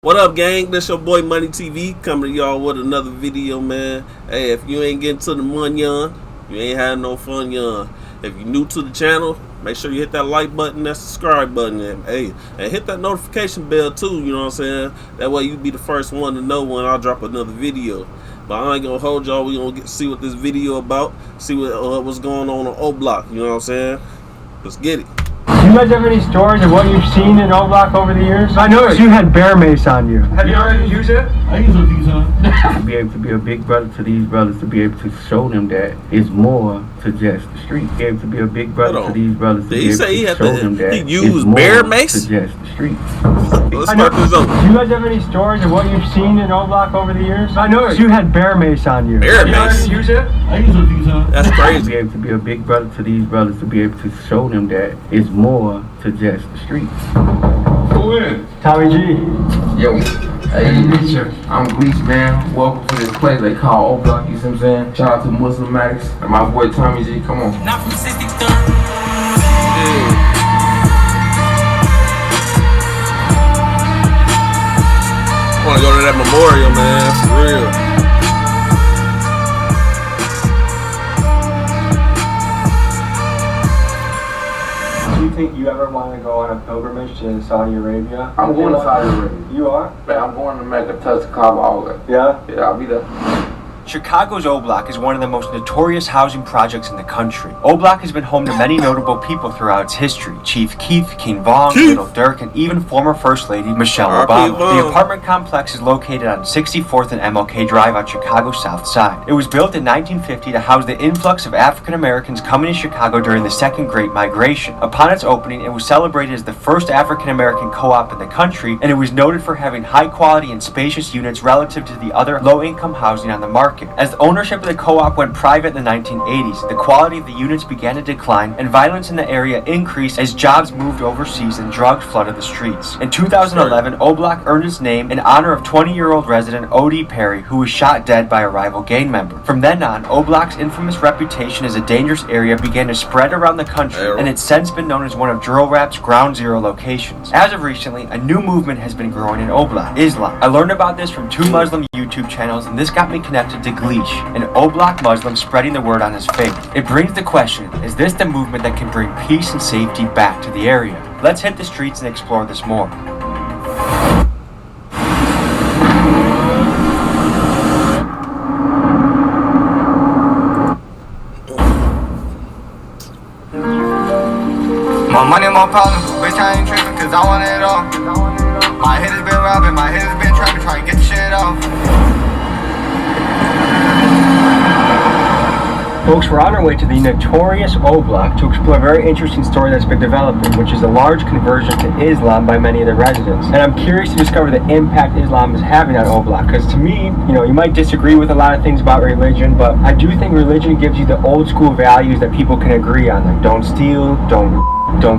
What up, gang? This your boy MUNEYTV coming to y'all with another video, man. Hey, if you ain't getting to the money, you ain't having no fun, young. If you're new to the channel, make sure you hit that like button, that subscribe button, and hit that notification bell too. You know what I'm saying? That way you be the first one to know when I drop another video. But I ain't gonna hold y'all. We gonna see what this video about. See what's going on O Block. You know what I'm saying? Let's get it. Do you guys have any stories of what you've seen in O Block over the years? I noticed you had bear mace on you. Have you already used it? I use it a few times. To be able to be a big brother to these brothers, to be able to show them that it's more to just the street. To be able to be a big brother to these brothers, to be able to show them that he used bear mace to just the street. Let's start this over. Do you guys have any stories of what you've seen in O Block over the years? I noticed you had bear mace on you. Bear mace? You already use it? I use it a few times. That's crazy. To be able to be a big brother to these brothers, to be able to show them that it's more to just the street. Who is? Tommy G. Yo, hey, I'm Grease, man. Welcome to this place they call O Block, you see what I'm saying? Shout out to Muslim Maddox and my boy Tommy G, come on. Not from 63rd. I want to go to that memorial, man, for real. Do you think you ever want to go on a pilgrimage to Saudi Arabia? I'm going to Saudi Arabia. You are? Man, I'm going to Mecca, touch the Kaaba, all that. Yeah? Yeah, I'll be there. Chicago's O Block is one of the most notorious housing projects in the country. O Block has been home to many notable people throughout its history. Chief Keef, King Von, Little Dirk, and even former First Lady Michelle Obama. The apartment complex is located on 64th and MLK Drive on Chicago's South Side. It was built in 1950 to house the influx of African Americans coming to Chicago during the Second Great Migration. Upon its opening, it was celebrated as the first African American co-op in the country, and it was noted for having high quality and spacious units relative to the other low-income housing on the market. As the ownership of the co-op went private in the 1980s, the quality of the units began to decline and violence in the area increased as jobs moved overseas and drugs flooded the streets. In 2011, O Block earned its name in honor of 20-year-old resident O.D. Perry, who was shot dead by a rival gang member. From then on, O Block's infamous reputation as a dangerous area began to spread around the country, and it's since been known as one of drill rap's ground zero locations. As of recently, a new movement has been growing in O Block, Islam. I learned about this from 2 Muslim YouTube channels, and this got me connected to Gleesh, an O Block Muslim spreading the word on his faith. It brings the question, is this the movement that can bring peace and safety back to the area? Let's hit the streets and explore this more. More money, more problems. Bitch, I ain't tripping cause I want it all. My head has been robbing, my head has been trapping, trying to get the shit off. Folks, we're on our way to the notorious O Block to explore a very interesting story that's been developing, which is a large conversion to Islam by many of the residents. And I'm curious to discover the impact Islam is having on O Block, because to me, you might disagree with a lot of things about religion, but I do think religion gives you the old school values that people can agree on, like don't steal, don't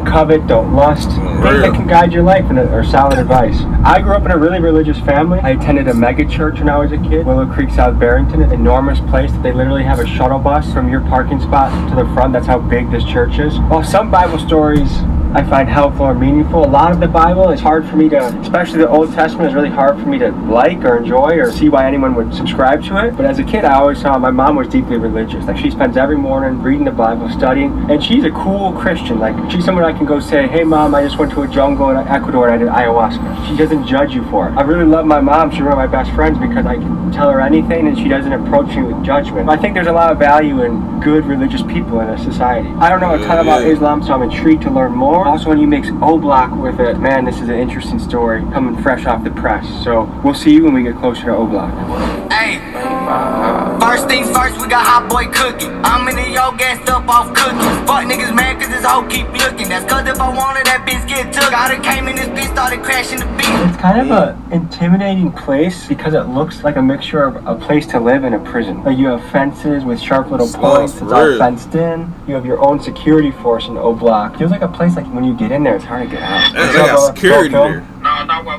covet, don't lust, things that can guide your life and are solid advice. I grew up in a really religious family. I attended a mega church when I was a kid, Willow Creek, South Barrington, an enormous place that they literally have a shuttle bus from your parking spot to the front. That's how big this church is. While some Bible stories I find helpful or meaningful, a lot of the Bible is hard for me to, especially the Old Testament, is really hard for me to like or enjoy or see why anyone would subscribe to it. But as a kid, I always saw my mom was deeply religious. Like, she spends every morning reading the Bible, studying, and she's a cool Christian. Like, she's someone I can go say, hey mom, I just went to a jungle in Ecuador and I did ayahuasca. She doesn't judge you for it. I really love my mom. She's one of my best friends because I can tell her anything and she doesn't approach me with judgment. I think there's a lot of value in good religious people in a society. I don't know a ton about Islam, so I'm intrigued to learn more. Also, when you mix O Block with it, man, this is an interesting story coming fresh off the press. So we'll see you when we get closer to O Block. Hey, first things first, we got hot boy cooking. I'm in the yo gassed up off cookies. Fuck niggas mad cause this hoe keep looking. That's cause if I wanted that bitch get took. Got her came in this bitch, started crashing the beat. It's kind of an intimidating place because it looks like a mixture of a place to live and a prison. Like, you have fences with sharp little points. It's all fenced in. You have your own security force in O Block. Feels like a place like when you get in there, it's hard to get out. They got security there.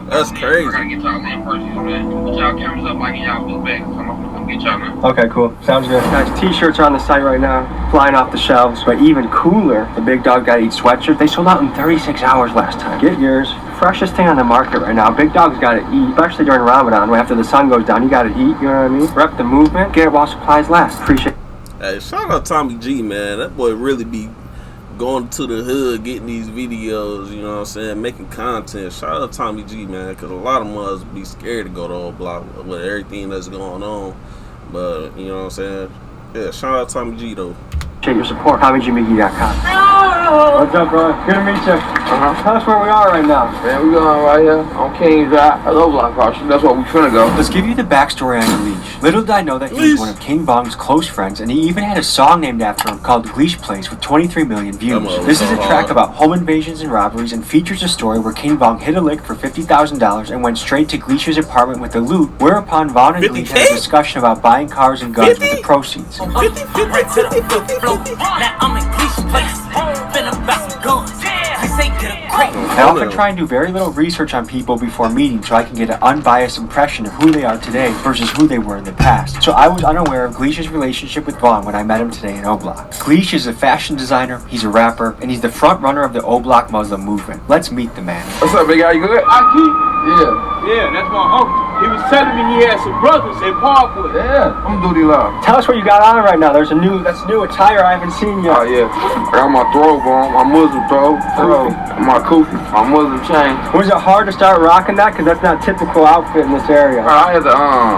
That's crazy. I gotta get y'all in person, man. Put y'all cameras up, I get y'all blue back. I'm gonna get y'all now. Okay, cool. Sounds good. Guys, t-shirts are on the site right now, flying off the shelves. But even cooler, the Big Dog Gotta Eat sweatshirt. They sold out in 36 hours last time. Get yours freshest thing on the market right now. Big dogs gotta eat, especially during Ramadan. After the sun goes down, you gotta eat, you know what I mean? Rep the movement, get it while supplies last. Appreciate it. Hey, shout out Tommy G, man. That boy really be going to the hood, getting these videos, you know what I'm saying, making content. Shout out Tommy G, man, because a lot of mothers be scared to go to Old Block with everything that's going on. But, you know what I'm saying? Yeah, shout out Tommy G, though. Appreciate your support. TommyGMiggy.com. What's up, bro? Good to meet you. Tell us where we are right now. Man, we going right here on King's Drive. I love Block Cross. That's where we finna go. Let's give you the backstory on Gleesh. Little did I know that he was one of King Vong's close friends, and he even had a song named after him called Gleesh Plays with 23 million views. This is a track about home invasions and robberies and features a story where King Vong hit a lick for $50,000 and went straight to Gleesh's apartment with the loot, whereupon Vaughn and Gleesh had a discussion about buying cars and guns with the proceeds. I often try and do very little research on people before meeting so I can get an unbiased impression of who they are today versus who they were in the past. So I was unaware of Gleesh's relationship with Vaughn when I met him today in O-Block. Gleesh is a fashion designer, he's a rapper, and he's the front runner of the O-Block Muslim movement. Let's meet the man. What's up, big guy? You good? Yeah. Yeah, that's my uncle. He was telling me he had some brothers in Parkwood. Yeah, I'm duty law. Tell us what you got on right now. That's new attire I haven't seen yet. Oh, yeah. I got my throw on, my Muslim throw, my kufi, my Muslim chain. Was it hard to start rocking that? Because that's not typical outfit in this area. I had to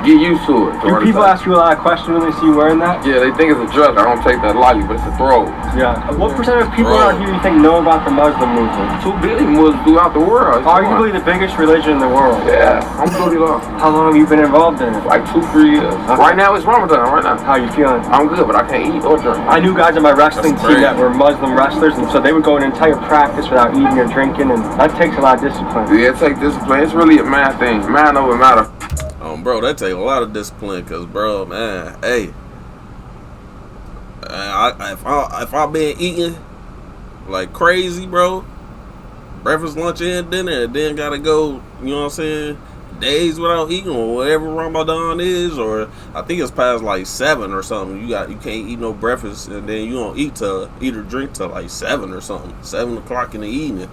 get used to it. Do people ask you a lot of questions when they see you wearing that? Yeah, they think it's a dress. I don't take that lightly, but it's a throw. Yeah. What percent of people out here you think know about the Muslim movement? 2 billion Muslims throughout the world. Arguably the biggest religion in the world. Yeah, I'm duty law. How long have you been involved in it? Like 2-3 years. Right now it's Ramadan, right now. How you feeling? I'm good, but I can't eat or drink. I knew guys on my wrestling team that were Muslim wrestlers, and so they would go an entire practice without eating or drinking, and that takes a lot of discipline. Yeah, it takes discipline. It's really a man thing. Man over matter. Bro, that take a lot of discipline, because, bro, man, hey, if I've been eating like crazy, bro, breakfast, lunch, and dinner, and then gotta go, you know what I'm saying, days without eating, or whatever Ramadan is, or I think it's past like 7 or something. You can't eat no breakfast, and then you don't eat or drink till like 7 or something, 7 o'clock in the evening.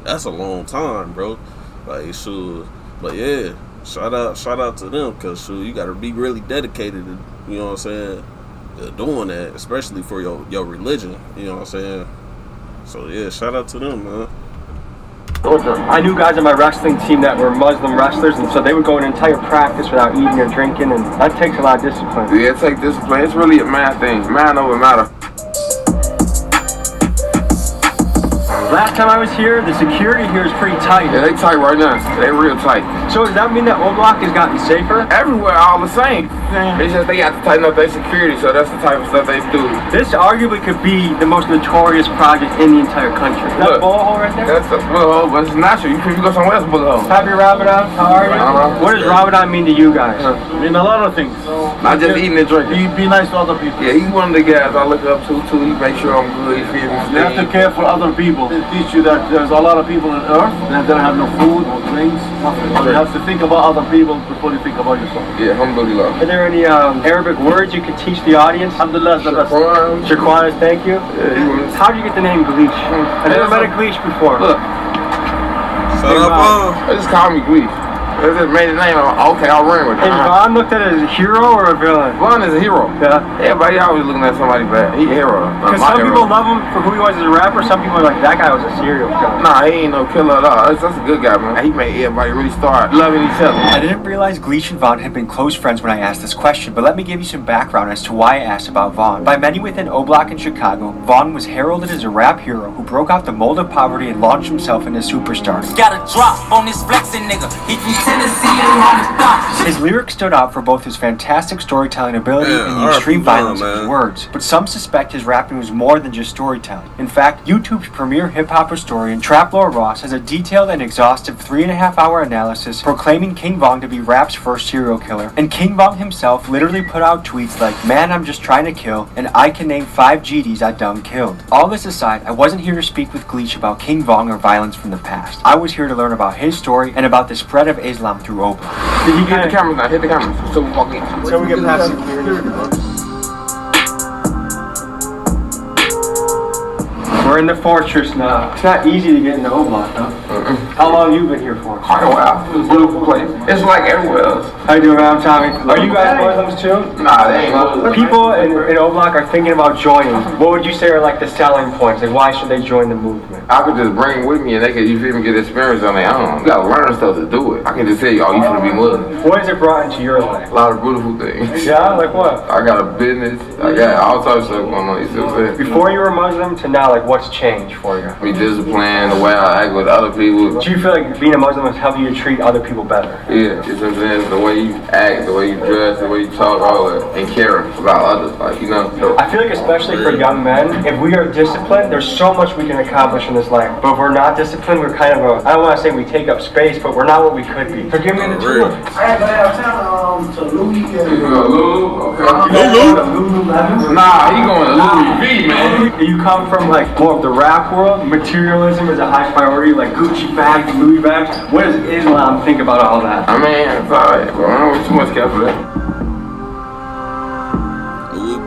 That's a long time, bro. Like, sure, but yeah, shout out to them, cause sure, you gotta be really dedicated to, you know what I'm saying, to doing that, especially for your religion. You know what I'm saying. So yeah, shout out to them, man. I knew guys on my wrestling team that were Muslim wrestlers, and so they would go an entire practice without eating or drinking, and that takes a lot of discipline. Yeah, it takes discipline. It's really a man thing. Man over matter. Last time I was here, the security here is pretty tight. Yeah, they tight right now. They real tight. So does that mean that O-Block has gotten safer? Everywhere all the same. It's just they got to tighten up their security, so that's the type of stuff they do. This arguably could be the most notorious project in the entire country. Is that a bullet hole right there? That's a bullet hole, but it's natural. You can go somewhere else, bullet hole. Happy Ramadan. How are you? What does Ramadan mean to you guys? I mean, a lot of things. Not just eating and drinking. Be nice to other people. Yeah, he's one of the guys I look up to, too. He make sure I'm good. He feel me. You have to care for other people. They teach you that there's a lot of people on earth that don't have no food or drinks, nothing. You have to think about other people before you think about yourself. Yeah, alhamdulillah. Are there any Arabic words you could teach the audience? Alhamdulillah is the best. Shukran, thank you. Yeah, how did you get the name Gleesh? I never met a Gleesh before. Look. Shut up, They just call me Gleesh. They just made the name. Okay, I'll run with it. Is Vaughn looked at as a hero or a villain? Vaughn is a hero. Yeah. Everybody always looking at somebody bad. He a hero. Because some people love him for who he was as a rapper. Some people are like, that guy was a serial killer. Nah, he ain't no killer at all. That's a good guy, man. He made everybody really start loving each other. I didn't realize Gleesh and Vaughn had been close friends when I asked this question, but let me give you some background as to why I asked about Vaughn. By many within O-Block in Chicago, Vaughn was heralded as a rap hero who broke out the mold of poverty and launched himself into superstardom. Got a drop on this flexing nigga. He from Tennessee. His lyrics stood out for both his fantastic storytelling ability and the extreme violence of his words, but some suspect his rapping was more than just storytelling. In fact, YouTube's premier hip-hop historian, Trap Lord Ross, has a detailed and exhaustive 3.5-hour analysis proclaiming King Vong to be rap's first serial killer, and King Vong himself literally put out tweets like, "Man, I'm just trying to kill, and I can name 5 GDs I done killed." All this aside, I wasn't here to speak with Gleesh about King Vong or violence from the past. I was here to learn about his story and about the spread of Islam through O-Block. Did you get the cameras now? Hit the cameras. So we walk in. So we get past security. We're We're in the fortress now. It's not easy to get into O-Block, though. How long have you been here for? Quite a while. It's a beautiful place. It's like everywhere else. How you doing, man? I'm Tommy. Are you guys Muslims too? Nah, they ain't Muslims. People in O-Block are thinking about joining. What would you say are like the selling points? Like, why should they join the movement? I could just bring with me and they could, you feel me, get experience on their own. You gotta learn stuff to do it. I can just tell you, oh, you finna be Muslim. What has it brought into your life? A lot of beautiful things. Yeah, like what? I got a business. I got all types of stuff going on. You see what I'm saying? Before you were Muslim to now, like what's changed for you? Be disciplined, the way I act with other people. Do you feel like being a Muslim has helped you to treat other people better? Yeah, you see what I'm saying? The way you act, the way you dress, the way you talk, all that. And caring about others, like, you know. I feel like especially for young men, if we are disciplined, there's so much we can accomplish in this life. But if we're not disciplined, we're kind of I don't want to say we take up space, but we're not what we could be. So give me the tour. I had to go downtown to Louis. You go Lulu? Okay. Nah, he going to Louis V, man. You come from like more of the rap world. Materialism is a high priority, like Gucci bags, Louis bags. What does Islam think about all that? I mean, it's alright, bro. I don't want too much care for that.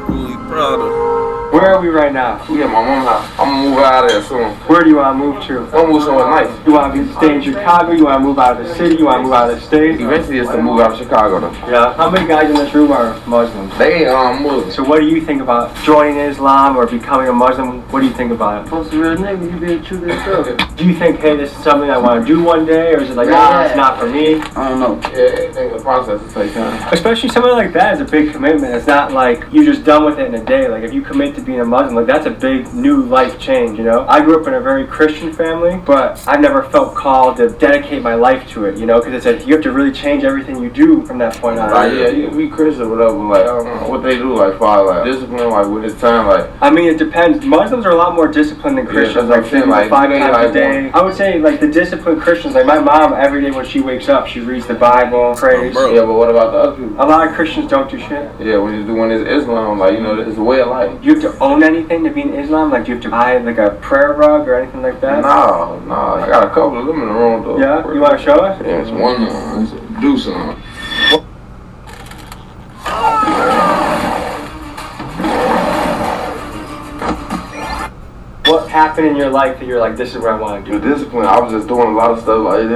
Really proud of. Where are we right now? We at my mom's house. I'm gonna move out of there soon. Where do you want to move to? I'm gonna move somewhere nice. You want to stay in Chicago? You want to move out of the city? You want to move out of the state? Eventually, it's to move out of Chicago, though. Yeah. How many guys in this room are Muslims? They Muslims. So what do you think about joining Islam or becoming a Muslim? What do you think about it? Supposed to be a real nigga, you being true to yourself. Do you think, hey, this is something I want to do one day, or is it like, nah, it's not for me? I don't know. Yeah, everything in the process is take time. Especially something like that is a big commitment. It's not like you're just done with it in a day. Like if you commit to being a Muslim, like that's a big new life change, you know? I grew up in a very Christian family, but I never felt called to dedicate my life to it, you know? Because it's like you have to really change everything you do from that point on. Like, yeah, you can be Christian, whatever, like, I don't know what they do, like, follow, like, discipline, like, when it's time, like. I mean, it depends. Muslims are a lot more disciplined than Christians, like, saying, like 5 times a day. I would say, like, the disciplined Christians, like, my mom, every day when she wakes up, she reads the Bible, prays. Yeah, but what about the other people? A lot of Christians don't do shit. Yeah, when it's Islam, like, you know, it's a way of life. Do you have to own anything to be in Islam? Like, do you have to buy, like, a prayer rug or anything like that? No, I got a couple of them in the room, though. Yeah? You want to show us? Yeah, it's one of them. It's a deuce on them. What happened in your life that you're like, this is what I want to do? The discipline, I was just doing a lot of stuff, like, it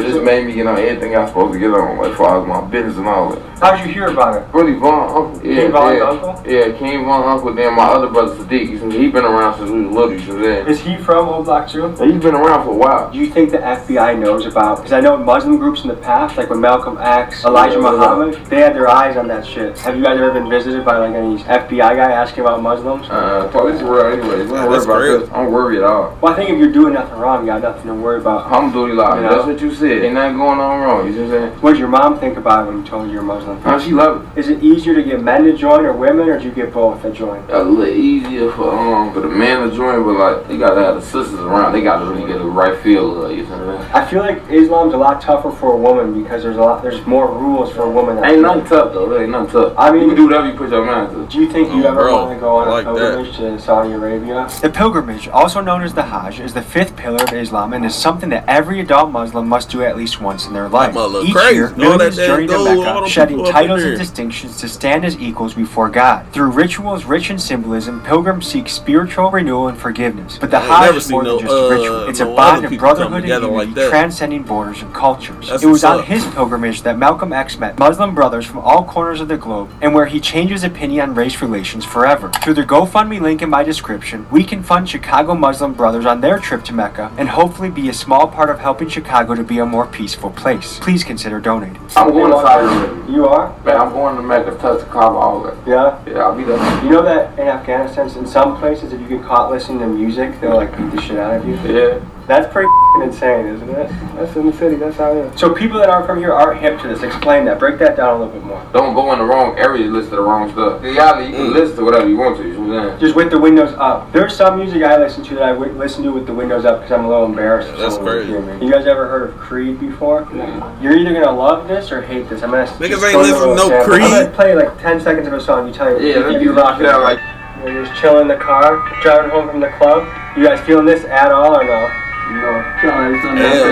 just made me get on everything I was supposed to get on, like, as far as my business and all that. How'd you hear about it? Really, Von Uncle. Yeah, King Von's uncle? Yeah, King Von Uncle, then my other brother Sadiq. He been around since we was little, you know. Is he from O-Block too? Yeah, he's been around for a while. Do you think the FBI knows about, because I know Muslim groups in the past, like when Malcolm X, Elijah Muhammad, they had their eyes on that shit. Have you guys ever been visited by like any FBI guy asking about Muslims? Police are real anyway. We don't worry about this. I don't worry at all. Well, I think if you're doing nothing wrong, you got nothing to worry about. Alhamdulillah, you know? That's what you said. Ain't nothing going on wrong, you see what I'm saying? What did your mom think about it when you told her you're Muslim? She loved it. Is it easier to get men to join or women, or do you get both to join? A little easier for the man to join, but like they gotta have the sisters around. They gotta really get the right feel of it, you know what I mean? I feel like Islam's a lot tougher for a woman because there's more rules for a woman. Ain't nothing tough though. There ain't nothing tough. I mean, you can do whatever you put your mind to. Do you think you ever want to go on like a pilgrimage to Saudi Arabia? The pilgrimage, also known as the Hajj, is the fifth pillar of Islam and is something that every adult Muslim must do at least once in their life. Each year, millions journey to Mecca, shedding titles and distinctions to stand as equals before God. Through rituals rich in symbolism, pilgrims seek spiritual renewal and forgiveness. But the Hajj is more than just a ritual. It's a bond of brotherhood and unity, transcending borders and cultures. It was on his pilgrimage that Malcolm X met Muslim brothers from all corners of the globe, and where he changed his opinion on race relations forever. Through the GoFundMe link in my description, we can fund Chicago Muslim brothers on their trip to Mecca, and hopefully be a small part of helping Chicago to be a more peaceful place. Please consider donating. I'm going to Saudi Arabia. You are? Man, I'm going to Mecca, touch the Kaaba, all that. Yeah? Yeah, I'll be there. You know that in Afghanistan, in some places, if you get caught listening to music, they'll like beat the shit out of you? Yeah. That's pretty insane, isn't it? That's in the city, that's how it is. So people that aren't from here aren't hip to this. Explain that. Break that down a little bit more. Don't go in the wrong area to listen to the wrong stuff. In reality, you can listen to whatever you want to, you know what I'm saying? Just with the windows up. There's some music I listen to that I listen to with the windows up because I'm a little embarrassed. That's crazy. You guys ever heard of Creed before? Yeah. You're either going to love this or hate this. I'm going to... Niggas ain't listening to no Creed. I'm going to play like 10 seconds of a song. You tell me. Yeah, you rock it. Yeah, like... You're just chilling in the car, driving home from the club. You guys feeling this at all or no? Hell no. Turn that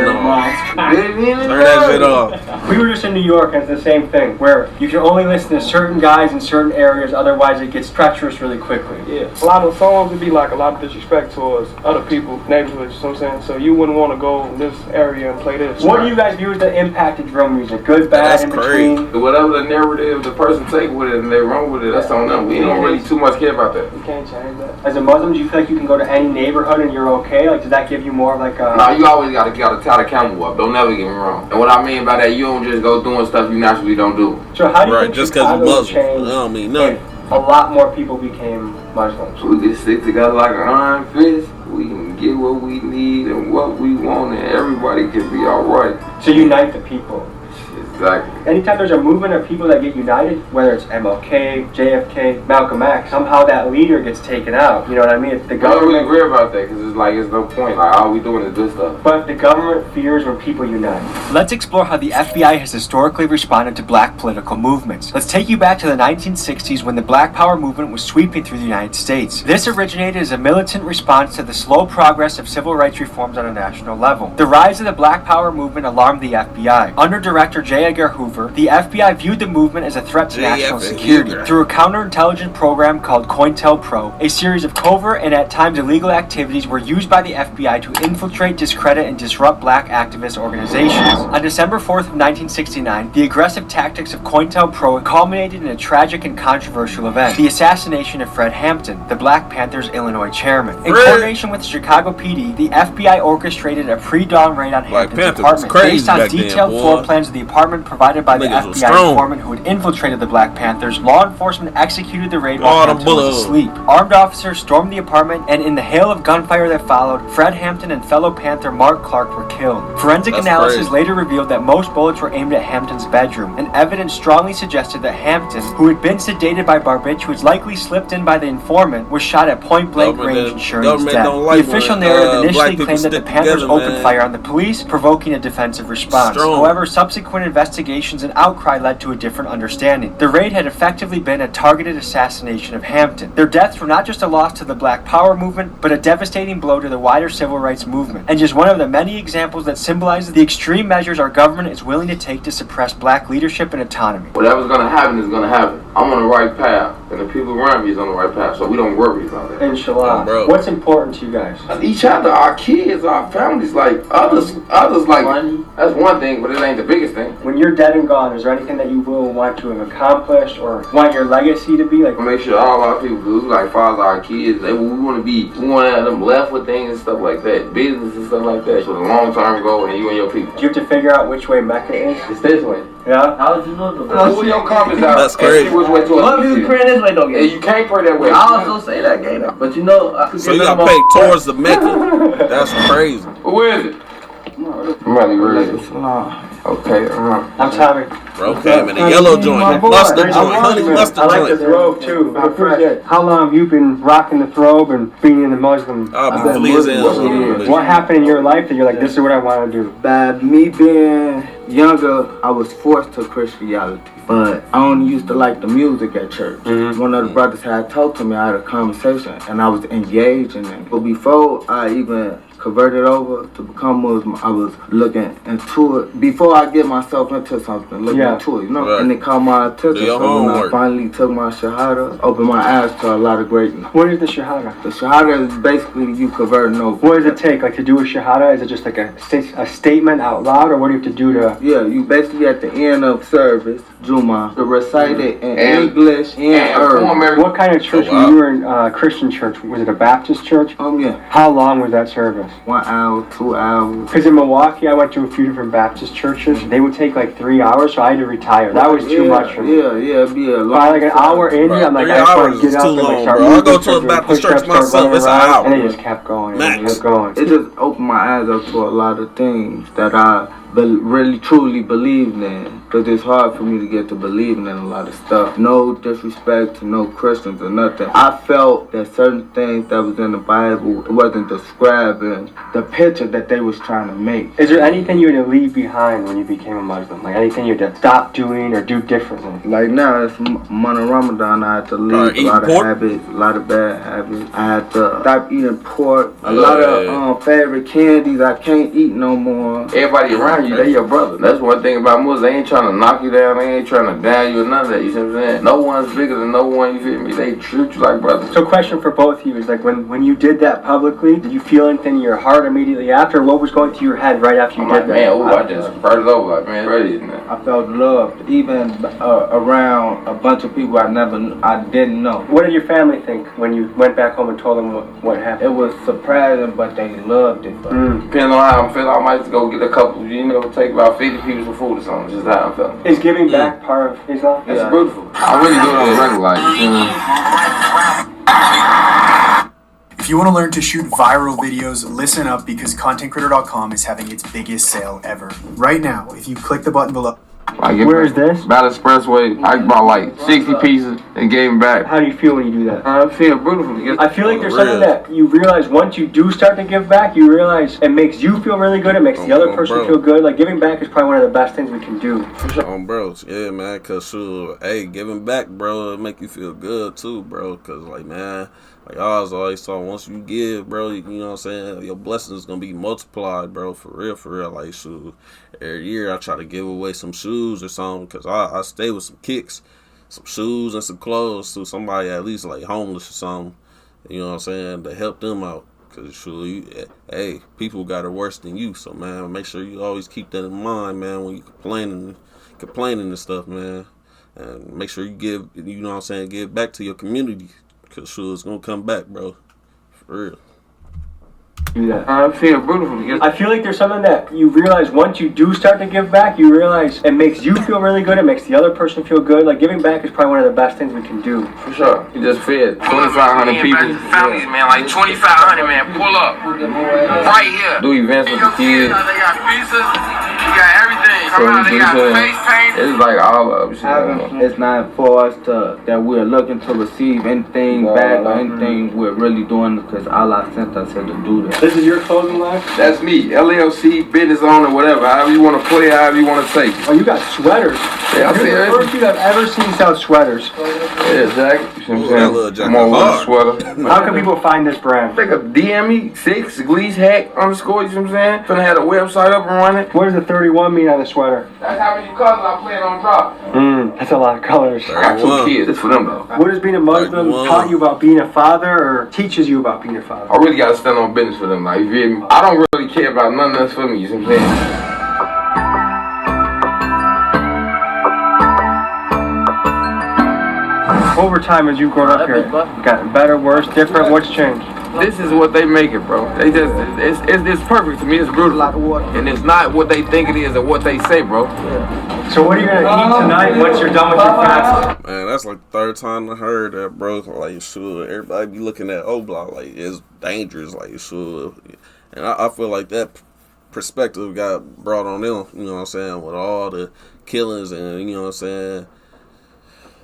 shit off. We were just in New York and it's the same thing, where you can only listen to certain guys in certain areas, otherwise it gets treacherous really quickly. Yeah, a lot of songs would be like a lot of disrespect towards other people, neighborhoods, you know what I'm saying? So you wouldn't want to go in this area and play this. What do you guys view as the impact of drill music? Good, bad, in between? Whatever the narrative the person take with it and they run with it, that's on them. We don't really too much care about that. You can't change that. As a Muslim, do you feel like you can go to any neighborhood and you're okay? Like, does that give you more like a... Nah, you always gotta tie the camel up. Don't never get me wrong. And what I mean by that, you don't just go doing stuff you naturally don't do. So how do you think just because you're Muslim, I don't mean nothing. A lot more people became Muslims. We can stick together like an iron fist. We can get what we need and what we want, and everybody can be alright. So unite the people. Exactly. Anytime there's a movement of people that get united, whether it's MLK, JFK, Malcolm X, somehow that leader gets taken out. You know what I mean? It's the I don't really government. agree about that because it's like it's no point. Like all we doing is this stuff. But the government fears when people unite. Let's explore how the FBI has historically responded to black political movements. Let's take you back to the 1960s when the Black Power movement was sweeping through the United States. This originated as a militant response to the slow progress of civil rights reforms on a national level. The rise of the Black Power movement alarmed the FBI. Under Director J. Edgar Hoover, the FBI viewed the movement as a threat to national security. Through a counterintelligence program called COINTELPRO, a series of covert and at times illegal activities were used by the FBI to infiltrate, discredit, and disrupt black activist organizations. On December 4th of 1969, the aggressive tactics of COINTELPRO culminated in a tragic and controversial event, the assassination of Fred Hampton, the Black Panthers Illinois chairman. In coordination with the Chicago PD, the FBI orchestrated a pre-dawn raid on Hampton's apartment based on detailed floor plans of the apartment provided by the FBI informant who had infiltrated the Black Panthers. Law enforcement executed the raid while Hampton was asleep. Armed officers stormed the apartment, and in the hail of gunfire that followed, Fred Hampton and fellow Panther Mark Clark were killed. Forensic analysis later revealed that most bullets were aimed at Hampton's bedroom, and evidence strongly suggested that Hampton, who had been sedated by barbiturates likely slipped in by the informant, was shot at point-blank range, ensuring his death. The official narrative initially claimed that the Panthers opened fire on the police, provoking a defensive response. However, subsequent investigations and outcry led to a different understanding. The raid had effectively been a targeted assassination of Hampton. Their deaths were not just a loss to the Black Power movement, but a devastating blow to the wider civil rights movement, and just one of the many examples that symbolizes the extreme measures our government is willing to take to suppress black leadership and autonomy. Whatever's gonna happen is gonna happen. I'm on the right path, and the people around me is on the right path, so we don't worry about that. Inshallah. What's important to you guys? Each other, our kids, our families, like others like money. That's one thing, but it ain't the biggest thing. When you're dead and gone, is there anything that you will want to have accomplished or want your legacy to be? Like, make sure all our people, because we like father our kids, we want to have them left with things and stuff like that, business and stuff like that. So the long term goal, and you and your people. Do you have to figure out which way Mecca is? It's this way. Yeah? How did you know that? Pull your compass out. That's crazy. Which way to Well, you pray this way, don't get it. You can't pray that way. I also say that, Gator. But you know, so you gotta pay towards the Mecca. That's crazy. Where is it? I'm really ready. Okay, I'm Tommy. Okay, man, the yellow joint, mustard joint, honey mustard I like joint. the throbe too. How long have you been rocking the throbe and being in the Muslim? What happened in your life that you're like, this is what I want to do? By me being younger, I was forced to Christianity. But I only used to like the music at church. One of the brothers had talked to me, I had a conversation, and I was engaged in it. But before I even converted over to become Muslim, I was looking into it. Before I get myself into something, looking into it, you know? Right. And it caught my attention. So when I finally took my Shahada, opened my eyes to a lot of greatness. What is the Shahada? The Shahada is basically you converting over. What does it take, like, to do a Shahada? Is it just like a statement out loud, or what do you have to do to... Yeah, you basically at the end of service, Juma, to recite it in English and Arabic. What kind of church were you in? Christian church? Was it a Baptist church? Yeah. How long was that service? 1 hour, 2 hours. Because in Milwaukee, I went to a few different Baptist churches. They would take like 3 hours, so I had to retire. That was too much for me. Yeah, it'd be a long By like an hour in, I'm like, I just want to get up and like start moving. I go to a Baptist church myself, it's an hour. And they just kept going and kept going. It just opened my eyes up to a lot of things that I really truly believed in. Because it's hard for me to get to believing in a lot of stuff. No disrespect to no Christians or nothing. I felt that certain things that was in the Bible wasn't describing the picture that they was trying to make. Is there anything you had to leave behind when you became a Muslim? Like anything you had to stop doing or do differently? Like now, it's month of Ramadan. I had to leave a lot of habits, a lot of bad habits. I had to stop eating pork. A lot of favorite candies I can't eat no more. Everybody around you, they your brother. That's one thing about Muslims. They ain't trying to knock you down. They ain't trying to down you or none of that. You see what I'm saying? No one's bigger than no one. You feel me? They treat you like brothers. So, question for both of you is like when you did that publicly, did you feel anything in your heart immediately after? What was going through your head right after you did that? Man, I just heard it over. Like, man, ready, man. I felt loved, even around a bunch of people I didn't know. What did your family think when you went back home and told them what happened? It was surprising, but they loved it. Depending on how I'm feeling, I might just go get a couple, take about 50 people some food or something. Just how I'm feeling. Is giving back part of Islam? It's beautiful. I really do it on the regular, like, If you want to learn to shoot viral videos, listen up because ContentCritter.com is having its biggest sale ever. Right now, if you click the button below. Where is this? About Expressway. I bought like 60 pieces and gave them back. How do you feel when you do that? I feel beautiful. I feel like there's something that you realize once you do start to give back, you realize it makes you feel really good. It makes the other person feel good. Like giving back is probably one of the best things we can do. Bro, yeah, man, cause hey, giving back, bro, it make you feel good too, bro. Cause like, man, like I always thought, once you give, bro, you know what I'm saying, your blessings gonna be multiplied, bro, for real. Like, shoot, every year I try to give away some shoes or something, cause I stay with some kicks, some shoes and some clothes to somebody at least like homeless or something, you know what I'm saying, to help them out. Cause shoot, hey, people got it worse than you, so man, make sure you always keep that in mind, man, when you complaining and stuff, man, and make sure you give, you know what I'm saying, give back to your community. Cause sure, it's gonna come back, bro. For real. Do that. I feel beautiful. I feel like there's something that you realize once you do start to give back, you realize it makes you feel really good. It makes the other person feel good. Like giving back is probably one of the best things we can do. For sure. You just fed 2,500 people. Families, man, like 2,500, man. Pull up. Right here. Do events with the kids. They got pizzas. You got everything. Come on, they got face paint. It's like all of it. It's not for us that we're looking to receive anything back or anything. We're really doing because Allah sent us here to do that. This is your clothing line? That's me. LLC, business owner, whatever. However you want to play, however you want to take. Oh, you got sweaters. Yeah, You're the first dude I've ever seen sell sweaters. Yeah, exactly. You know what I'm saying? More with a sweater. How can people find this brand? Think of DM me, 6, Glees Hack _, you know what I'm saying? Finna have a website up and running. What does the 31 mean on the sweater? That's how many colors I plan on dropping. That's a lot of colors. I got 2 kids. It's for them though. What does being a Muslim taught you about being a father or teaches you about being a father? I really gotta stand on business for them. Like, you feel me? I don't really care about nothing else for me, you see what I'm saying? Over time, as you've grown up here, gotten better, worse, different, what's changed? This is what they make it, bro. They just, it's perfect to me. It's brutal. And it's not what they think it is or what they say, bro. So what are you gonna eat tonight once you're done with your fast? Man, that's like the third time I heard that, bro. Like, sure, everybody be looking at O-Block like it's dangerous, like, sure. And I feel like that perspective got brought on them, you know what I'm saying, with all the killings and, you know what I'm saying,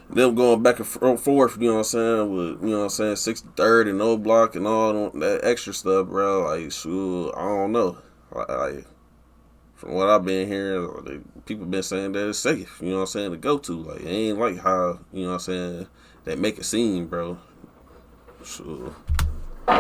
them going back and forth, you know what I'm saying, with, you know what I'm saying, 63rd and O-Block and all that extra stuff, bro. Like, sure, I don't know. Like, from what I've been hearing, people been saying that it's safe, you know what I'm saying, to go to. Like, it ain't like how, you know what I'm saying, they make it seem, bro. Sure. It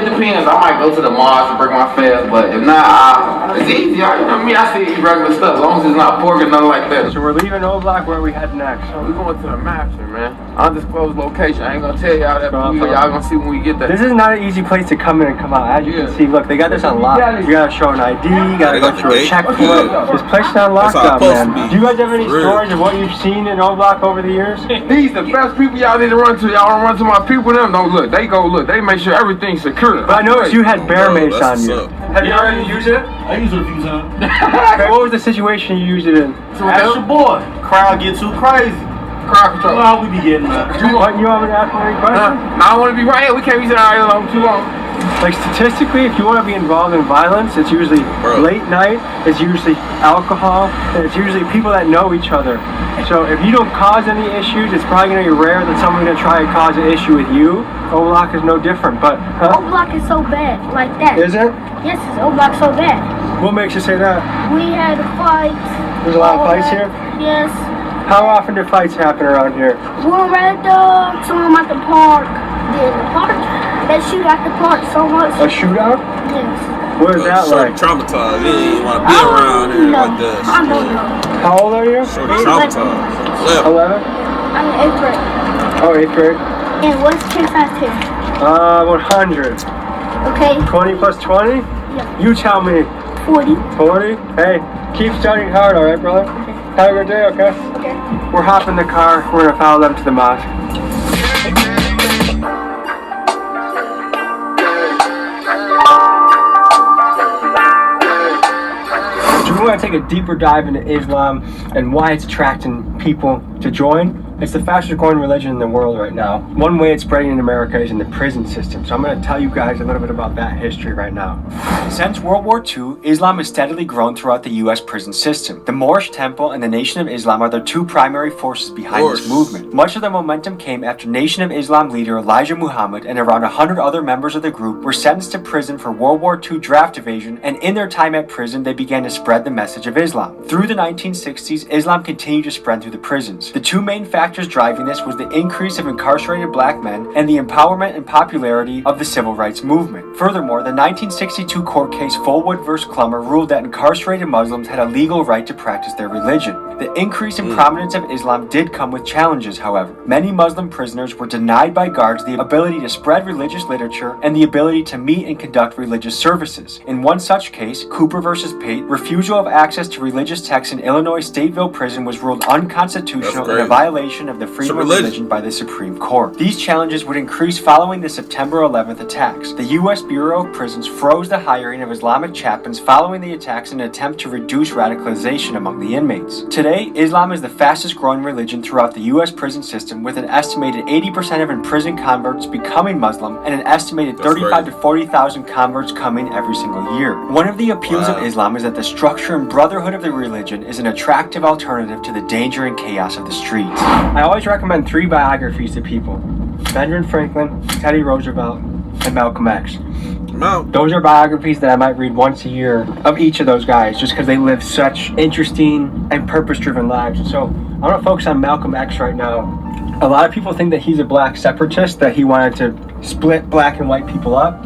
depends. I might go to the mall to break my fast, but if not, it's easy. You know me, I still eat regular stuff as long as it's not pork or nothing like that. So we're leaving O-Block. Where are we heading next? We're going to the master, man. Undisclosed location. I ain't gonna tell y'all that, but y'all gonna see when we get there. This is not an easy place to come in and come out. As you can see, look, they got this on lock. You gotta show an ID. You gotta go through a checkpoint. This place is on lockdown, man. Do you guys have any stories of what you've seen in O-Block over the years? These the best people y'all need to run to. Y'all wanna run to my people. Them don't look. They go look. They make sure everything's secure. But I noticed you had bear mace on you. Have you already used it? I use it a few times. Okay, what was the situation you used it in? Ask your boy. Crowd get too crazy. Crowd control. Well, we be getting that. You want me to ask me any questions? I want to be right here. We can't be sitting out here long too long. Like statistically, if you want to be involved in violence, it's usually late night, it's usually alcohol, and it's usually people that know each other. So if you don't cause any issues, it's probably going to be rare that someone's going to try and cause an issue with you. O-Block is no different, but... O-Block is so bad, like that. Is it? Yes, O-Block so bad. What makes you say that? We had fights. There's a lot of fights here? Yes. How often do fights happen around here? One right there, some at the park. Yeah, the park. They shoot at the park so much. A shootout? Yes. What is that like? Traumatized. You ain't want to be around here like that. I don't know. How old are you? Shorty traumatized. 11? I'm in 8th grade. Oh, 8th grade. And what's 10 times 10? 100. Okay. 20 plus 20? Yeah. You tell me. 40. 40? Hey, keep studying hard, alright, brother? Okay. Have a good day, okay? Okay. We're hopping the car. We're gonna follow them to the mosque. So we want to take a deeper dive into Islam and why it's attracting people to join. It's the fastest growing religion in the world right now. One way it's spreading in America is in the prison system. So I'm going to tell you guys a little bit about that history right now. Since World War II, Islam has steadily grown throughout the U.S. prison system. The Moorish Temple and the Nation of Islam are the two primary forces behind this movement. Much of the momentum came after Nation of Islam leader Elijah Muhammad and around 100 other members of the group were sentenced to prison for World War II draft evasion, and in their time at prison, they began to spread the message of Islam. Through the 1960s, Islam continued to spread through the prisons. The two main factors driving this was the increase of incarcerated black men and the empowerment and popularity of the civil rights movement. Furthermore, the 1962 court case Fullwood v. Clummer ruled that incarcerated Muslims had a legal right to practice their religion. The increase in prominence of Islam did come with challenges, however. Many Muslim prisoners were denied by guards the ability to spread religious literature and the ability to meet and conduct religious services. In one such case, Cooper v. Pate, refusal of access to religious texts in Illinois Stateville Prison was ruled unconstitutional and a violation of the freedom of religion by the Supreme Court. These challenges would increase following the September 11th attacks. The U.S. Bureau of Prisons froze the hiring of Islamic chaplains following the attacks in an attempt to reduce radicalization among the inmates. Today, Islam is the fastest growing religion throughout the U.S. prison system, with an estimated 80% of imprisoned converts becoming Muslim and an estimated 35 to 40,000 converts coming every single year. One of the appeals of Islam is that the structure and brotherhood of the religion is an attractive alternative to the danger and chaos of the streets. I always recommend 3 biographies to people: Benjamin Franklin, Teddy Roosevelt, and Malcolm X. Those are biographies that I might read once a year of each of those guys, just because they live such interesting and purpose-driven lives. And so I'm going to focus on Malcolm X right now. A lot of people think that he's a black separatist, that he wanted to split black and white people up.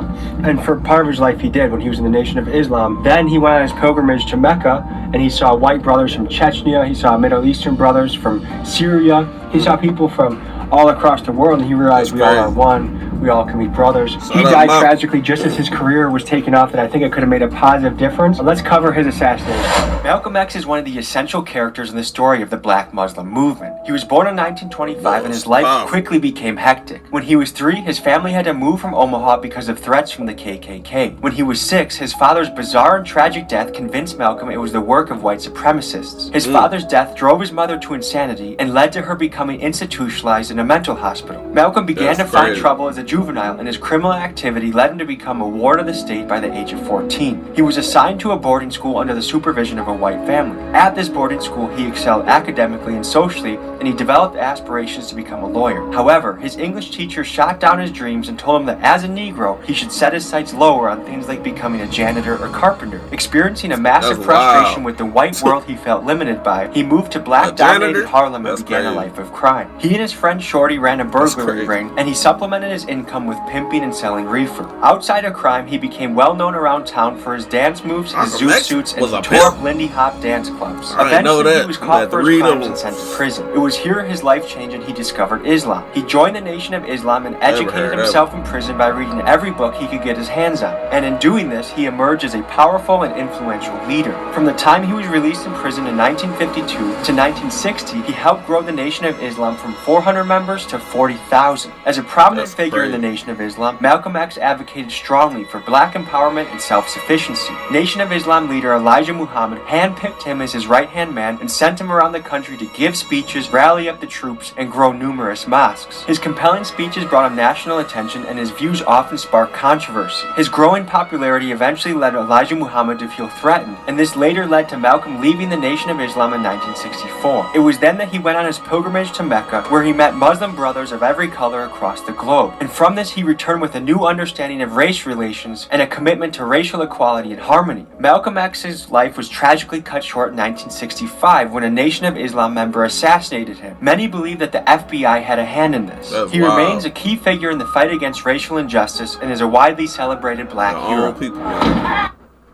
And for part of his life he did when he was in the Nation of Islam. Then he went on his pilgrimage to Mecca and he saw white brothers from Chechnya, he saw Middle Eastern brothers from Syria, he saw people from all across the world, and he realized we all are one, we all can be brothers. He died tragically just as his career was taking off, and I think it could have made a positive difference. Let's cover his assassination. Malcolm X is one of the essential characters in the story of the Black Muslim movement. He was born in 1925 and his life quickly became hectic. When he was 3, his family had to move from Omaha because of threats from the KKK. When he was 6, his father's bizarre and tragic death convinced Malcolm it was the work of white supremacists. His father's death drove his mother to insanity and led to her becoming institutionalized in a mental hospital. Malcolm began to find trouble as a juvenile, and his criminal activity led him to become a ward of the state by the age of 14. He was assigned to a boarding school under the supervision of a white family. At this boarding school, he excelled academically and socially, and he developed aspirations to become a lawyer. However, his English teacher shot down his dreams and told him that as a Negro, he should set his sights lower on things like becoming a janitor or carpenter. Experiencing a massive frustration with the white world he felt limited by, he moved to black-dominated Harlem and began a life of crime. He and his friend Shorty ran a burglary ring, and he supplemented his income with pimping and selling reefer. Outside of crime, he became well known around town for his dance moves, his zoot suits, and he tore up Lindy Hop dance clubs. Eventually, he was caught for his crimes and sent to prison. It was here his life changed and he discovered Islam. He joined the Nation of Islam and educated himself in prison by reading every book he could get his hands on. And in doing this, he emerged as a powerful and influential leader. From the time he was released in prison in 1952 to 1960, he helped grow the Nation of Islam from 400 members to 40,000. As a prominent figure in the Nation of Islam, Malcolm X advocated strongly for black empowerment and self-sufficiency. Nation of Islam leader Elijah Muhammad handpicked him as his right-hand man and sent him around the country to give speeches, rally up the troops, and grow numerous mosques. His compelling speeches brought him national attention, and his views often sparked controversy. His growing popularity eventually led Elijah Muhammad to feel threatened, and this later led to Malcolm leaving the Nation of Islam in 1964. It was then that he went on his pilgrimage to Mecca, where he met Muslim brothers of every color across the globe. And from this he returned with a new understanding of race relations and a commitment to racial equality and harmony. Malcolm X's life was tragically cut short in 1965 when a Nation of Islam member assassinated him. Many believe that the FBI had a hand in this. He remains a key figure in the fight against racial injustice and is a widely celebrated black hero.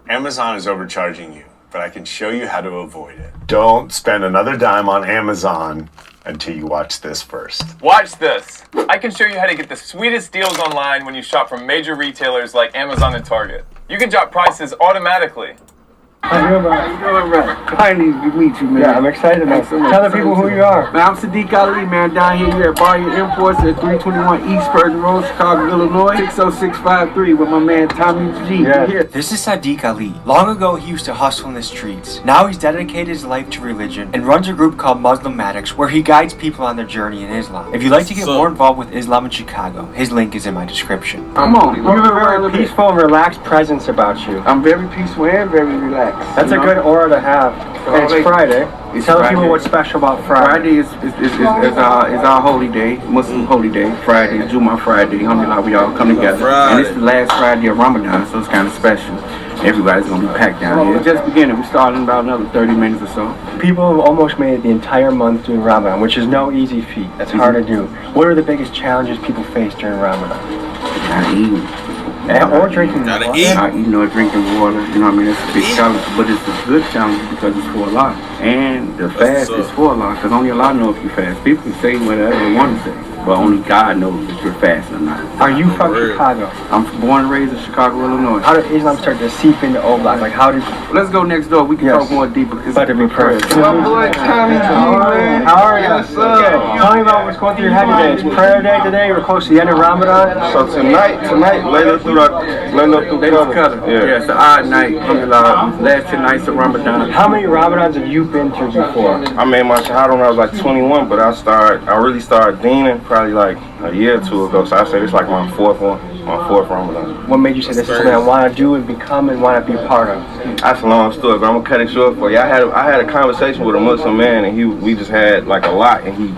Amazon is overcharging you, but I can show you how to avoid it. Don't spend another dime on Amazon until you watch this first. Watch this. I can show you how to get the sweetest deals online when you shop from major retailers like Amazon and Target. You can drop prices automatically. You're right. Finally, we meet you, man. Yeah, I'm excited, man. Tell the people who you are. Man, I'm Sadiq Ali, man. Down here at Barrier Imports at 321 East Persian Road, Chicago, Illinois. 60653 with my man Tommy G. Yeah. Here. This is Sadiq Ali. Long ago, he used to hustle in the streets. Now he's dedicated his life to religion and runs a group called Muslimatics, where he guides people on their journey in Islam. If you'd like to get more involved with Islam in Chicago, his link is in my description. Come on. You have a very peaceful and relaxed presence about you. I'm very peaceful and very relaxed. That's a good aura to have. And it's Friday. Tell people what's special about Friday. Friday is our holy day, Muslim holy day. Friday is Jummah Friday. Alhamdulillah, we all come together. And it's the last Friday of Ramadan, so it's kind of special. Everybody's going to be packed down here. We're just beginning. We're starting in about another 30 minutes or so. People have almost made it the entire month doing Ramadan, which is no easy feat. That's hard to do. What are the biggest challenges people face during Ramadan? Not eating. Or drinking water. Not eating or drinking water. You know what I mean? It's a big challenge. But it's a good challenge because it's for Allah. And the fast is for Allah. Because only Allah knows if you fast. People can say whatever they want to say. But only God knows if you're fasting or not. Are you from Chicago? I'm born and raised in Chicago, Illinois. How did Islam start to seep into Oblak? Like how did... Let's go next door. We can talk more deeper. It's about to be perfect. My boy Tommy G, man. How are you? Okay. Tell me about what's going through your head today. It's prayer day today. We're close to the end of Ramadan. So tonight, Layla through Qadr. Yeah, it's an odd night. Alhamdulillah. Last 10 nights of Ramadan. How many Ramadans have you been through before? I made my shahada when I was like 21, but I really started deening probably like a year or two ago. So I say this is like my fourth Ramadan. What made you say this is something I want to do and become and want to be a part of? That's a long story, but I'm gonna cut it short for you. I had a conversation with a Muslim man, and we just had like a lot, and he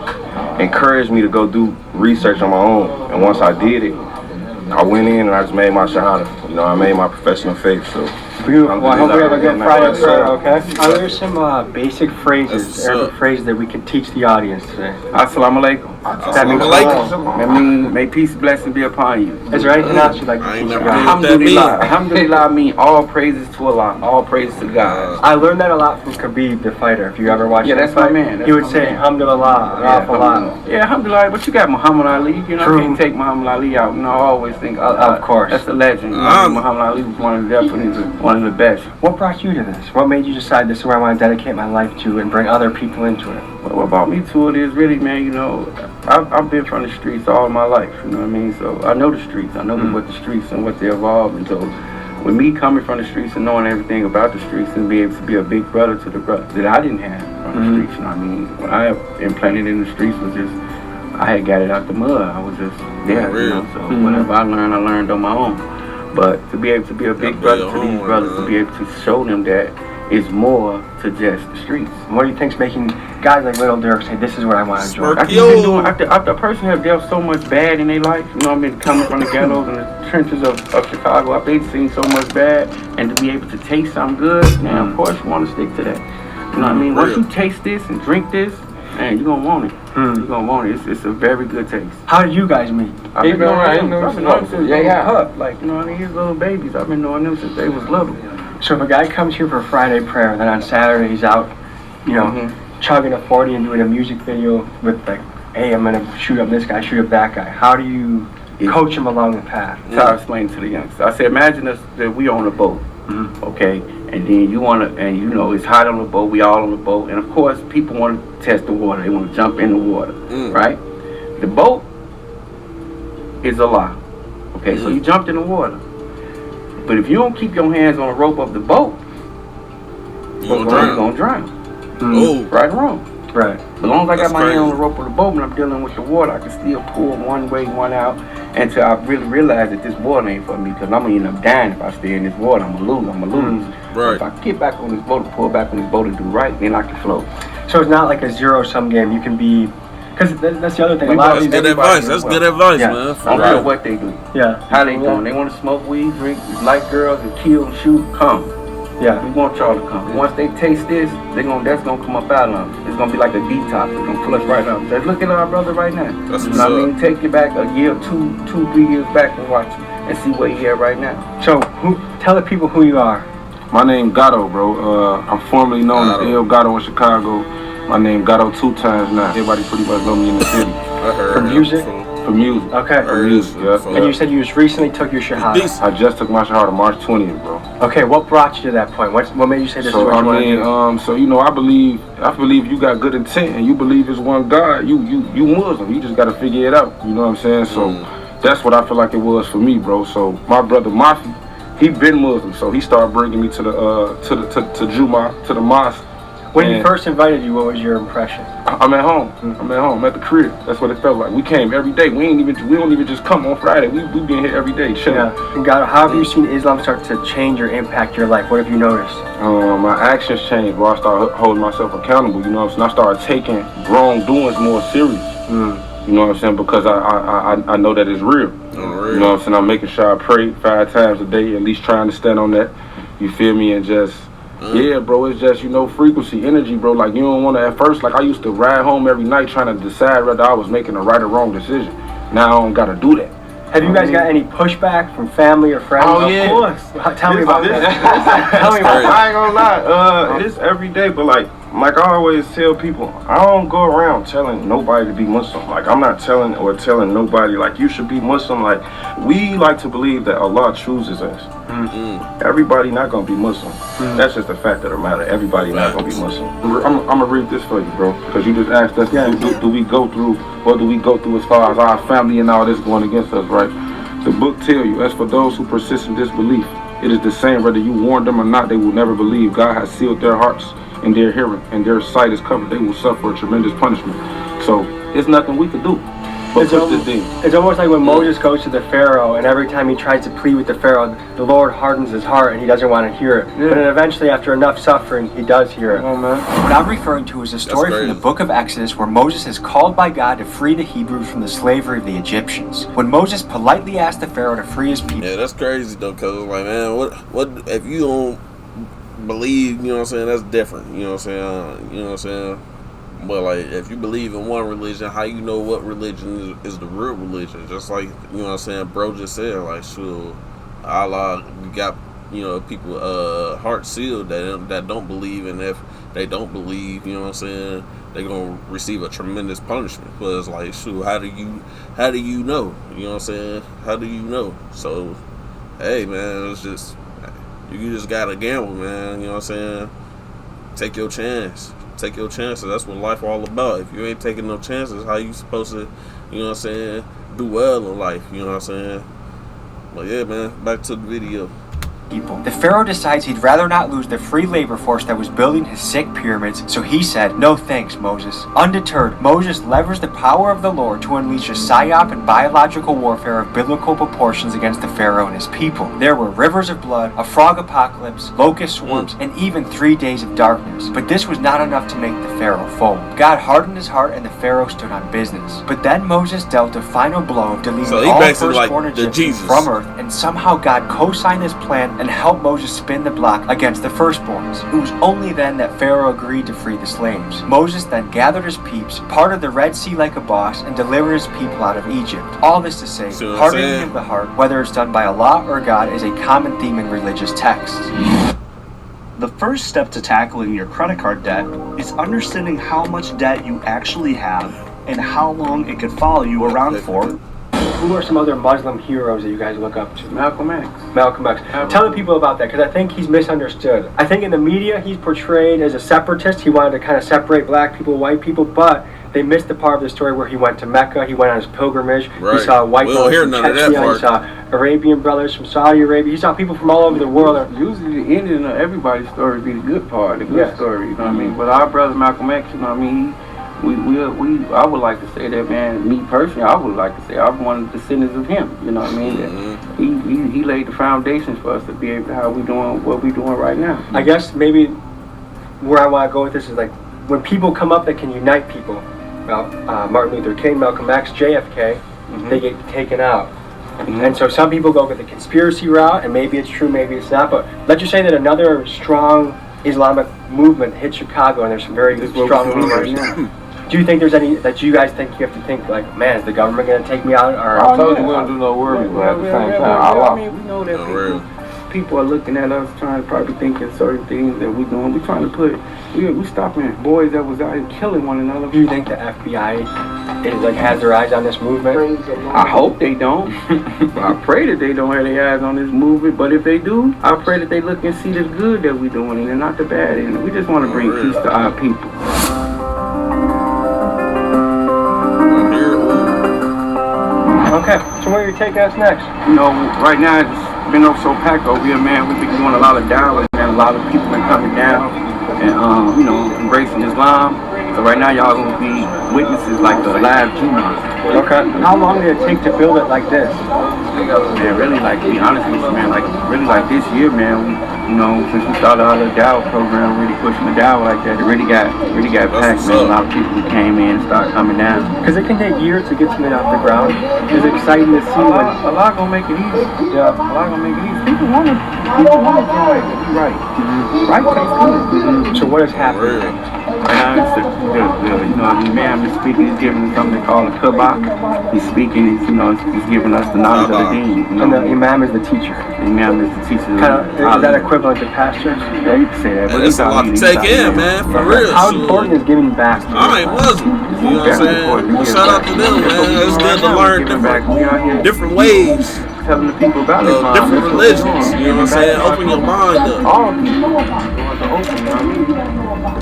encouraged me to go do research on my own. And once I did it, I went in and I just made my shahada. You know, I made my profession of faith. So beautiful. Well, I hope we have a good Friday prayer, okay? Are there some basic phrases, Arabic phrases that we could teach the audience today? Assalamu alaikum. That means may peace and blessing be upon you. Is there anything else you'd like to teach? Alhamdulillah. Alhamdulillah means all praises to Allah, all praises to God. I learned that a lot from Khabib, the fighter. If you ever watched that's fight, my man. He would say, Alhamdulillah, Alhamdulillah. But you got Muhammad Ali. You know, you can't take Muhammad Ali out. You know, I always think, of course, that's a legend. You know, Muhammad Ali was one of the best. What brought you to this? What made you decide this is where I want to dedicate my life to and bring other people into it? Well, what brought me to it is really, man, you know, I've been from the streets all my life, you know what I mean? So I know the streets. I know what the streets and what they evolved. And so with me coming from the streets and knowing everything about the streets and be able to be a big brother to the brother that I didn't have from the streets, you know what I mean? When I implanted in the streets was just, I had got it out the mud. I was just there, you know? So whatever I learned on my own. But to be able to be a big brother to these brothers, to be able to show them that it's more to just the streets. What do you think's making guys like Little Dirk say, this is what I want to do? After a person have dealt so much bad in their life, you know what I mean, coming from the ghettos and the trenches of Chicago, I've been seen so much bad, and to be able to taste something good, man, of course you want to stick to that. You know what I mean? Once you taste this and drink this, man, you're going to want it. You're going to want it. It's a very good taste. How did you guys meet? I've been knowing them since they were like, you know what I mean, these little babies. I've been knowing them since they was little. So if a guy comes here for Friday prayer, then on Saturday he's out, you know, chugging a 40 and doing a music video with like, hey, I'm going to shoot up this guy, shoot up that guy. How do you coach him along the path? That's how I explain to the youngsters. I said, imagine us that we on a boat, okay? And then you want to, and you know, it's hot on the boat, we all on the boat. And of course, people want to test the water. They want to jump in the water, right? The boat is Allah. Okay, so you jumped in the water. But if you don't keep your hands on the rope of the boat, you're gonna drown. Right or wrong. Right. As long as I got my hand on the rope of the boat and I'm dealing with the water, I can still pull one way, one out, until I really realize that this water ain't for me, because I'm gonna end up dying if I stay in this water. I'm gonna lose. Right. If I get back on this boat and pull back on this boat and do right, then I can float. So it's not like a zero-sum game. You can be, because that's the other thing. That's good advice. That's good advice, man. I don't care what they do. Yeah. How they doing? They want to smoke weed, drink, like girls, and kill and shoot. Come. Yeah. We want y'all to come. Once they taste this, that's gonna come up out of them. It's gonna be like a detox. It's gonna flush right up. Just look at our brother right now. That's what's I mean, take it back a year, two, 3 years back and watch him and see where he at right now. So, tell the people who you are. My name Gatto, bro. I'm formerly known as El Gatto in Chicago. My name Gatto 2 times now. Everybody pretty much know me in the city. I heard For music? For music. Okay. For music, yeah. And you said you just recently took your shahada. I just took my shahada March 20th, bro. Okay, what brought you to that point? What made you say this is what you want to do? So you know, I believe you got good intent and you believe it's one God. You Muslim. You just gotta figure it out. You know what I'm saying? So that's what I feel like it was for me, bro. So my brother Mafi, he been Muslim, so he started bringing me to the Juma, to the mosque. When he first invited you, what was your impression? I'm at home. I'm at home, at the crib. That's what it felt like. We came every day. We don't even just come on Friday. We been here every day, chilling. Yeah. And God, how have you seen Islam start to change or impact your life? What have you noticed? My actions changed, bro. I started holding myself accountable. You know what I'm saying? I started taking wrongdoings more serious. You know what I'm saying? Because I know that it's real. You know what I'm saying? I'm making sure I pray 5 times a day, at least trying to stand on that. You feel me? And just. Yeah, bro, it's just, frequency, energy, bro. Like, you don't want to, at first, like, I used to ride home every night trying to decide whether I was making a right or wrong decision. Now I don't got to do that. Have you guys got any pushback from family or friends? Oh, yeah. Of course. Tell me about that. Tell me about that. I ain't gonna lie, it's every day, but like I always tell people, I don't go around telling nobody to be Muslim. Like, I'm not telling nobody, like, you should be Muslim. Like, we like to believe that Allah chooses us. Everybody not gonna be Muslim. That's just the fact of the matter. Everybody not gonna be Muslim. I'm gonna read this for you, bro, because you just asked us, do we go through, what do we go through as far as our family and all this going against us, right? The book tell you, as for those who persist in disbelief, it is the same whether you warn them or not, they will never believe. God has sealed their hearts and their hearing, and their sight is covered. They will suffer a tremendous punishment. So it's nothing we could do. It's almost like when Moses goes to the Pharaoh, and every time he tries to plead with the Pharaoh, the Lord hardens his heart and he doesn't want to hear it. Yeah. But then eventually, after enough suffering, he does hear it. Oh, man. What I'm referring to is a story from the book of Exodus where Moses is called by God to free the Hebrews from the slavery of the Egyptians. When Moses politely asked the Pharaoh to free his people. Yeah, that's crazy though, because like, man, what if you don't believe, you know what I'm saying, that's different, you know what I'm saying? But like, if you believe in one religion, how you know what religion is the real religion? Just like, you know what I'm saying, bro just said, like, sure, Allah got, people heart sealed that don't believe, and if they don't believe, you know what I'm saying, they're gonna receive a tremendous punishment. But it's like, sure, how do you know? You know what I'm saying? How do you know? So, hey man, it's just, you just gotta gamble, man. You know what I'm saying? Take your chance. Take your chances. That's what life all about. If you ain't taking no chances, how you supposed to, you know what I'm saying, do well in life? You know what I'm saying? But yeah, man, back to the video. The Pharaoh decides he'd rather not lose the free labor force that was building his sick pyramids, so he said, "No thanks, Moses." Undeterred, Moses leveraged the power of the Lord to unleash a psyop and biological warfare of biblical proportions against the Pharaoh and his people. There were rivers of blood, a frog apocalypse, locust swarms, and even 3 days of darkness. But this was not enough to make the Pharaoh fold. God hardened his heart and the Pharaoh stood on business. But then Moses dealt a final blow of deleting all firstborn Egyptians from earth, and somehow God co-signed his plan and helped Moses spin the block against the firstborns. It was only then that Pharaoh agreed to free the slaves. Moses then gathered his peeps, parted the Red Sea like a boss, and delivered his people out of Egypt. All this to say, hardening of the heart, whether it's done by Allah or God, is a common theme in religious texts. The first step to tackling your credit card debt is understanding how much debt you actually have and how long it could follow you around for. Who are some other Muslim heroes that you guys look up to? Malcolm X. Malcolm X. Tell the people about that, because I think he's misunderstood. I think in the media he's portrayed as a separatist. He wanted to kind of separate black people, white people, but they missed the part of the story where he went to Mecca, he went on his pilgrimage, Right. he saw white We don't brothers hear from none of that Chechnya, part. he saw Arabian brothers from Saudi Arabia, he saw people from all over the world. Usually the ending of everybody's story be the good part, the good Yes. story, you know what I mean? But our brother Malcolm X, you know what I mean, I would like to say that, man, me personally, I would like to say I'm one of the descendants of him, you know what I mean? That he laid the foundations for us to be able to how we doing what we doing right now. I guess maybe where I want to go with this is like when people come up that can unite people. Well, Martin Luther King, Malcolm X, JFK, they get taken out. And so some people go with the conspiracy route, and maybe it's true, maybe it's not. But let's just say that another strong Islamic movement hit Chicago, and there's some very strong leaders. Do you think there's any that you guys think you have to think like, man, is the government going to take me out? Or I told you we don't do no worry, but at the same time, I mean, we know that people are looking at us trying to probably thinking certain things that we're doing. We're trying to put, we stopping boys that was out here killing one another. Do you think the FBI is like has their eyes on this movement? I hope they don't. I pray that they don't have their eyes on this movement. But if they do, I pray that they look and see the good that we're doing and not the bad. And we just want to bring peace to our people. Okay, so where are you taking us next? You know, right now it's been so packed over here, man. We've been doing a lot of dialogue, and a lot of people been coming down and, you know, embracing Islam. So right now y'all gonna be witnesses like the live Juma. Okay. How long did it take to build it like this? Man, really, like, to be honest with you, man, like, really, like, this year, man, we, you know, since we started our little Dow program, really pushing the Dow like that, it really got packed, man. A lot of people came in and started coming down. Because it can take years to get something off the ground. It's exciting to see when... A lot gonna make it easy. Yeah. A lot gonna make it easy. People want to be right. Right tastes good. So what is happening? Right now, it's you know, the imam is speaking, he's giving us something called a kabak. He's speaking, he's, you know, he's giving us the knowledge of the deen. You know? And the imam is the teacher. The imam is the teacher. Is that equivalent to pastor? Yeah, you can say that. But It's a lot to take in, man, for real. How important is giving back to I ain't Muslim. You know what I'm saying? Shout out to them, man. It's good to learn different ways. Telling the people about Islam. Different religions. You know what I'm saying? Open your mind up. All people.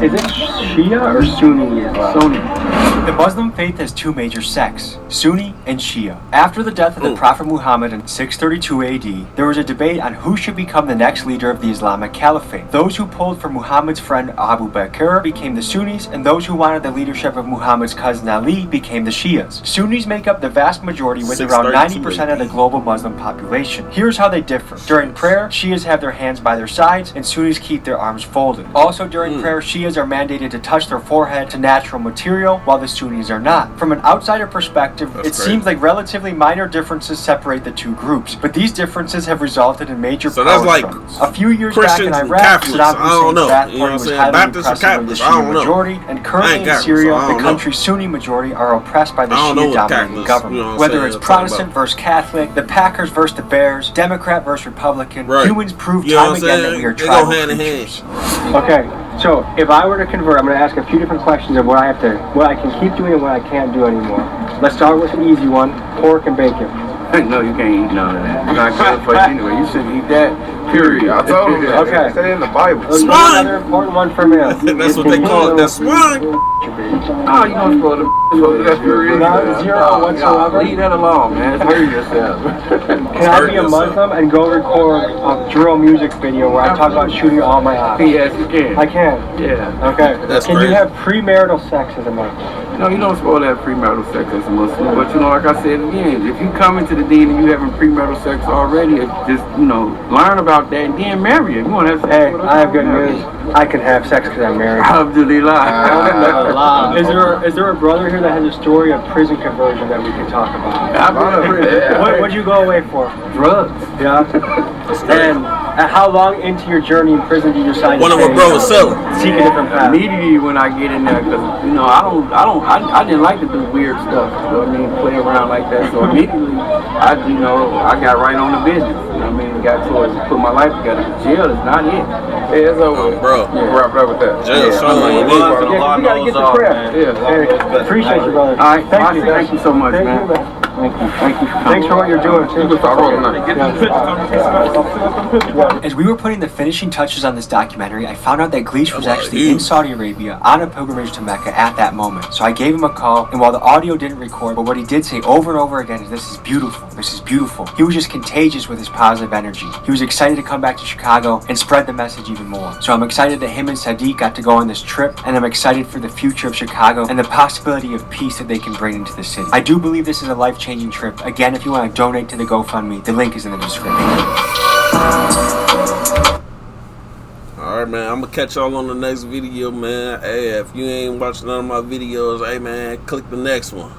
Is it Shia or Sunni Islam? Sunni. The Muslim faith has two major sects, Sunni and Shia. After the death of the Prophet Muhammad in 632 AD, there was a debate on who should become the next leader of the Islamic Caliphate. Those who pulled for Muhammad's friend Abu Bakr became the Sunnis, and those who wanted the leadership of Muhammad's cousin Ali became the Shias. Sunnis make up the vast majority with around 90% of the global Muslim population. Here's how they differ. During prayer, Shias have their hands by their sides, and Sunnis keep their arms folded. Also during prayer, Shias are mandated to touch their forehead to natural material, while the Sunnis are not. From an outsider perspective, seems like relatively minor differences separate the two groups, but these differences have resulted in major power struggles. A few years back in Iraq, Saddam Hussein's Ba'ath Party was highly oppressive of the Shia majority, and currently in Syria, the country's Sunni majority are oppressed by the Shia-dominated government. Whether it's Protestant versus Catholic, the Packers versus the Bears, Democrat versus Republican, humans prove time again that we are tribal creatures. Okay, so if I were to convert, I'm going to ask a few different questions of what I can keep doing and what I can't do anymore. Let's start with an easy one: pork and bacon. No, you can't eat none of that. It's not good for you anyway. You shouldn't eat that. Period. I told you that. Okay. It's in the Bible. Another important one for me. That's what they call it. That's swine. Oh, you don't spoil the that's period. Zero whatsoever. Leave that alone, man. It's hurt yourself. Can I be a Muslim and go record a drill music video where I talk about shooting all my eyes? Yes, you can. I can. Yeah. Okay. That's can crazy. you have premarital sex as a Muslim? No, you don't spoil that premarital sex as a Muslim. But you know, like I said again, if you come into the deen and you having premarital sex already, just, you know, learn about that and then marry it. You want to have sex. Hey, I have good news. I can have sex because I'm married. Alhamdulillah. Is there a brother here that has a story of prison conversion that we can talk about? I've been in prison. What'd you go away for? Drugs. Yeah. And how long into your journey in prison do you decide One of my brothers selling. Seek a different path? Immediately when I get in there, because you know I didn't like to do weird stuff. You know what I mean? Play around like that. So immediately I got right on the business. You know what I mean? Got towards put my life together. Jail is not it. Yeah, it's over. Bro. Yeah. Wrap up with that. Jail is we gotta get to prayer. Yeah. Hey, appreciate you, brother. All right. Thank you. Thank you so much, man. Thank you. Thanks for what you're doing, too. As we were putting the finishing touches on this documentary, I found out that Gleesh was actually in Saudi Arabia on a pilgrimage to Mecca at that moment. So I gave him a call, and while the audio didn't record, but what he did say over and over again is, "This is beautiful, this is beautiful." He was just contagious with his positive energy. He was excited to come back to Chicago and spread the message even more. So I'm excited that him and Sadiq got to go on this trip, and I'm excited for the future of Chicago and the possibility of peace that they can bring into the city. I do believe this is a life-changing trip. Again, if you want to donate to the GoFundMe, the link is in the description. Alright, man, I'm gonna catch y'all on the next video, man. Hey, if you ain't watching none of my videos, hey, man, click the next one.